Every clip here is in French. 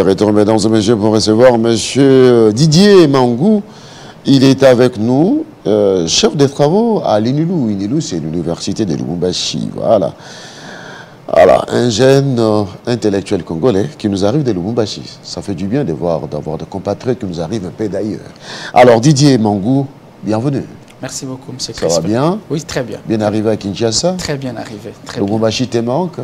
Le retour, mesdames et messieurs, pour recevoir monsieur Didier Mangou. Il est avec nous, chef des travaux à l'INILU. l'INILU, c'est l'université de Lubumbashi. Voilà. Voilà, un jeune intellectuel congolais qui nous arrive de Lubumbashi. Ça fait du bien d'avoir des compatriotes qui nous arrivent un peu d'ailleurs. Alors, Didier Mangou, bienvenue. Merci beaucoup, M. Ça va bien? Oui, très bien. Bien arrivé à Kinshasa? Très bien arrivé. Lubumbashi te manque?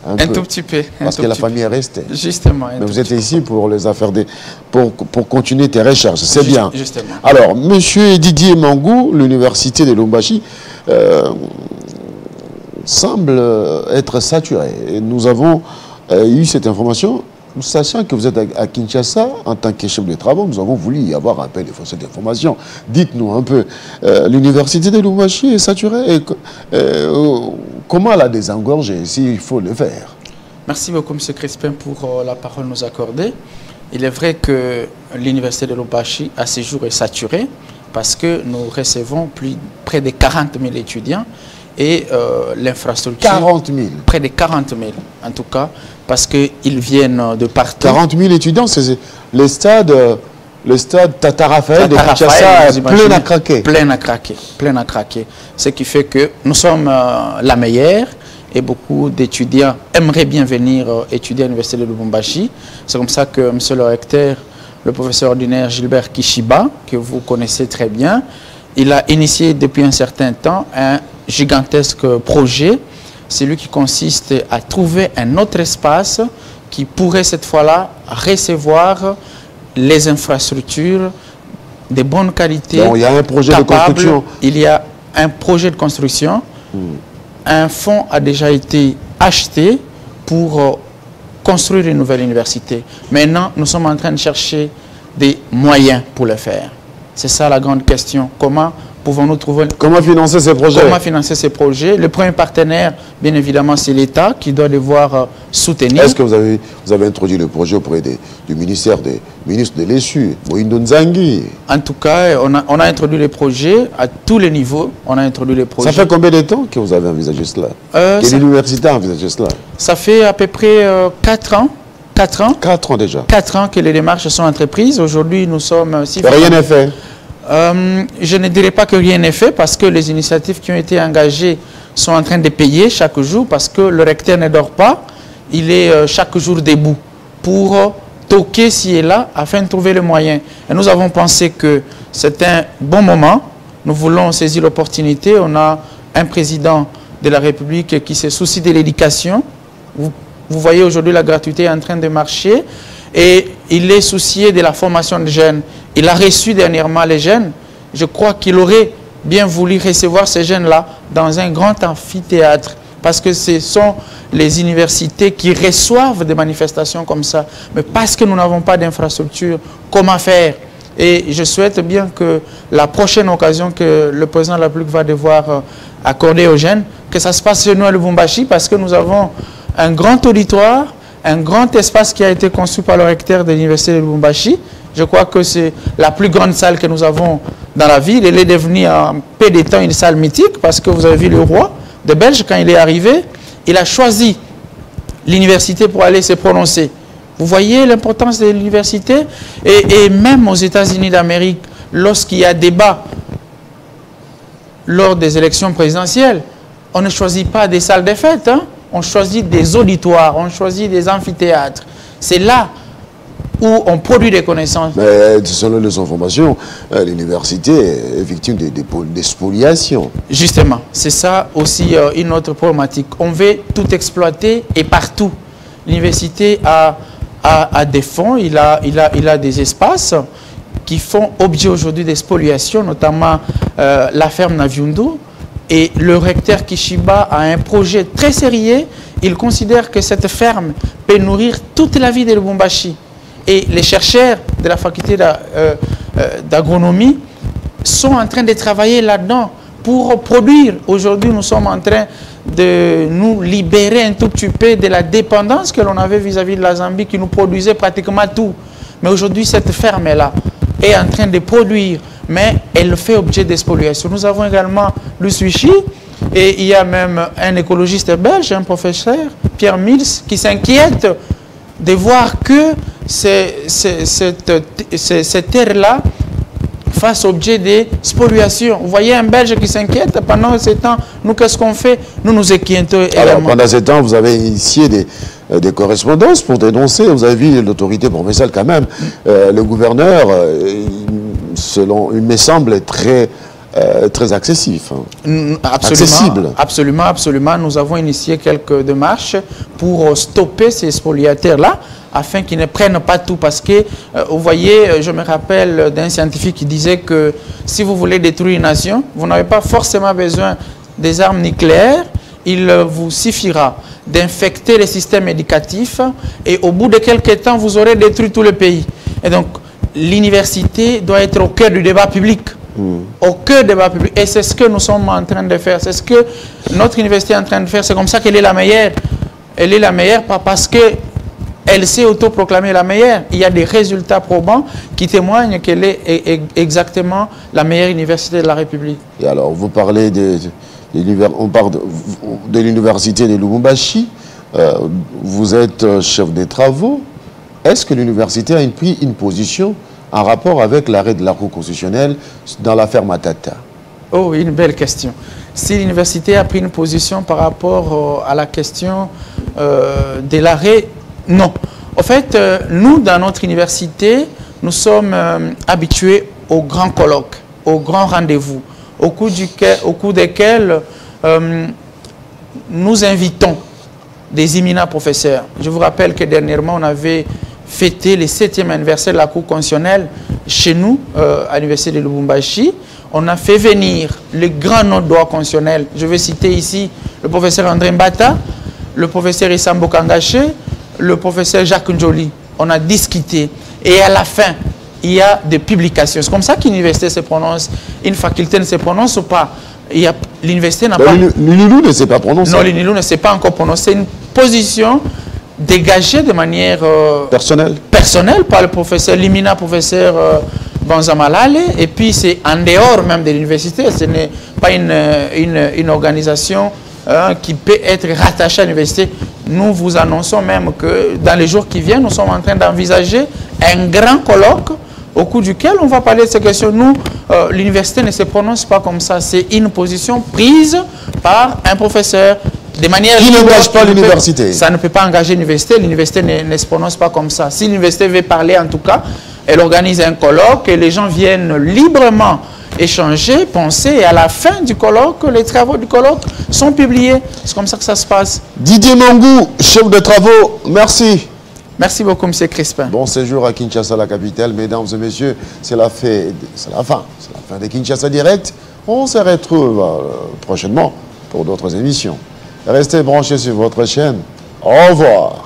Un tout petit peu. Parce que la famille est restée. Justement. Mais vous êtes ici pour les affaires pour continuer tes recherches. C'est bien. Justement. Alors, monsieur Didier Mangou, l'université de Lubumbashi, semble être saturée. Et nous avons eu cette information, sachant que vous êtes à Kinshasa, en tant que chef de travaux, nous avons voulu y avoir un peu de cette information. Dites-nous un peu, l'université de Lubumbashi est saturée et comment la désengorger s'il faut le faire? Merci beaucoup, M. Crispin, pour la parole nous accorder. Il est vrai que l'université de Lubumbashi, à ce jour, est saturée parce que nous recevons près de 40 000 étudiants et l'infrastructure... 40 000? Près de 40 000, en tout cas, parce qu'ils viennent de partout. 40 000 étudiants, c'est le stade Tata Raphaël de Kinshasa, plein à craquer. Plein à craquer, plein à craquer. Ce qui fait que nous sommes la meilleure et beaucoup d'étudiants aimeraient bien venir étudier à l'université de Lubumbashi. C'est comme ça que monsieur le recteur, le professeur ordinaire Gilbert Kishiba, que vous connaissez très bien, il a initié depuis un certain temps un gigantesque projet, celui qui consiste à trouver un autre espace qui pourrait cette fois-là recevoir les infrastructures de bonne qualité. Donc, il y a un projet de construction. Il y a un projet de construction. Un fonds a déjà été acheté pour construire une nouvelle université. Maintenant, nous sommes en train de chercher des moyens pour le faire. C'est ça la grande question. Comment pouvons-nous trouver... Comment financer ces projets? Comment financer ces projets? Le premier partenaire, bien évidemment, c'est l'État qui doit devoir soutenir. Est-ce que vous avez introduit le projet auprès du ministère des ministres de l'ESU, Moïndo Nzangi? En tout cas, on a introduit les projets à tous les niveaux. On a introduit les projets. Ça fait combien de temps que vous avez envisagé cela? Que l'université a envisagé cela? Ça fait à peu près 4 ans. 4 ans. 4 ans déjà. 4 ans que les démarches sont entreprises. Aujourd'hui, nous sommes... Rien n'est fait? Je ne dirais pas que rien n'est fait parce que les initiatives qui ont été engagées sont en train de payer chaque jour parce que le recteur ne dort pas. Il est chaque jour debout pour toquer ci et là afin de trouver le moyen. Et nous avons pensé que c'est un bon moment. Nous voulons saisir l'opportunité. On a un président de la République qui se soucie de l'éducation. Vous voyez aujourd'hui la gratuité est en train de marcher et il est soucié de la formation des jeunes. Il a reçu dernièrement les jeunes. Je crois qu'il aurait bien voulu recevoir ces jeunes-là dans un grand amphithéâtre parce que ce sont les universités qui reçoivent des manifestations comme ça. Mais parce que nous n'avons pas d'infrastructure, comment faire? Et je souhaite bien que la prochaine occasion que le président de la République va devoir accorder aux jeunes, que ça se passe chez nous à Lubumbashi parce que nous avons un grand auditoire, un grand espace qui a été construit par le recteur de l'université de Lubumbashi. Je crois que c'est la plus grande salle que nous avons dans la ville. Elle est devenue en peu de temps une salle mythique parce que vous avez vu le roi de Belge, quand il est arrivé, il a choisi l'université pour aller se prononcer. Vous voyez l'importance de l'université et même aux États-Unis d'Amérique, lorsqu'il y a débat lors des élections présidentielles, on ne choisit pas des salles de fête, hein? On choisit des auditoires, on choisit des amphithéâtres. C'est là où on produit des connaissances. Mais selon les informations, l'université est victime des spoliations. Justement, c'est ça aussi une autre problématique. On veut tout exploiter et partout. L'université a des fonds, il a des espaces qui font objet aujourd'hui des spoliations, notamment la ferme Naviundu. Et le recteur Kishiba a un projet très sérieux. Il considère que cette ferme peut nourrir toute la vie de Lubumbashi. Et les chercheurs de la faculté d'agronomie sont en train de travailler là-dedans pour produire. Aujourd'hui, nous sommes en train de nous libérer un tout petit peu de la dépendance que l'on avait vis-à-vis de la Zambie qui nous produisait pratiquement tout. Mais aujourd'hui, cette ferme-là est en train de produire, mais elle fait objet de spoliation. Nous avons également l'Usuichi et il y a même un écologiste belge, un professeur, Pierre Mills, qui s'inquiète de voir que cette terre-là fasse objet de spoliation. Vous voyez un Belge qui s'inquiète pendant ce temps. Nous, qu'est-ce qu'on fait? Nous nous inquiétons également. Alors, pendant ce temps, vous avez initié des correspondances pour dénoncer. Vous avez vu l'autorité provinciale quand même. Le gouverneur, il me semble très accessif. Absolument, accessible. Absolument. Nous avons initié quelques démarches pour stopper ces spoliateurs-là, afin qu'ils ne prennent pas tout. Parce que, vous voyez, je me rappelle d'un scientifique qui disait que si vous voulez détruire une nation, vous n'avez pas forcément besoin des armes nucléaires. Il vous suffira d'infecter les systèmes éducatifs et au bout de quelques temps, vous aurez détruit tout le pays. Et donc, l'université doit être au cœur du débat public. Au cœur du débat public. Et c'est ce que nous sommes en train de faire. C'est ce que notre université est en train de faire. C'est comme ça qu'elle est la meilleure. Elle est la meilleure pas parce que elle s'est autoproclamée la meilleure. Il y a des résultats probants qui témoignent qu'elle est exactement la meilleure université de la République. Et alors, vous parlez on parle de l'université de Lubumbashi. Vous êtes chef des travaux. Est-ce que l'université a pris une position en rapport avec l'arrêt de la Cour constitutionnelle dans l'affaire Matata? Oh, une belle question. Si l'université a pris une position par rapport à la question de l'arrêt, non. En fait, nous, dans notre université, nous sommes habitués aux grands colloques, aux grands rendez-vous, au cours desquels nous invitons des éminents professeurs. Je vous rappelle que dernièrement, on avait fêté le 7e anniversaire de la Cour constitutionnelle chez nous, à l'université de Lubumbashi. On a fait venir les grands noms de droit constitutionnel. Je vais citer ici le professeur André Mbata, le professeur Isambo Kangaché, le professeur Jacques Njoli. On a discuté. Et à la fin, il y a des publications. C'est comme ça qu'une université se prononce. Une faculté ne se prononce pas. L'université n'a pas... L'UNILU ne s'est pas prononcé. Non, l'UNILU ne s'est pas encore prononcé. Une position dégagée de manière... personnelle par le professeur, l'éminent professeur Banzamalale. Et puis c'est en dehors même de l'université. Ce n'est pas une organisation qui peut être rattachée à l'université. Nous vous annonçons même que dans les jours qui viennent, nous sommes en train d'envisager un grand colloque au cours duquel on va parler de ces questions. Nous, l'université ne se prononce pas comme ça. C'est une position prise par un professeur de manière... Qui n'engage pas l'université. Ça ne peut pas engager l'université. L'université ne se prononce pas comme ça. Si l'université veut parler, en tout cas, elle organise un colloque et les gens viennent librement échanger, penser, et à la fin du colloque, les travaux du colloque sont publiés. C'est comme ça que ça se passe. Didier Mangou, chef de travaux, merci. Merci beaucoup, M. Crispin. Bon séjour à Kinshasa, la capitale. Mesdames et messieurs, c'est la fin de Kinshasa Direct. On se retrouve prochainement pour d'autres émissions. Restez branchés sur votre chaîne. Au revoir.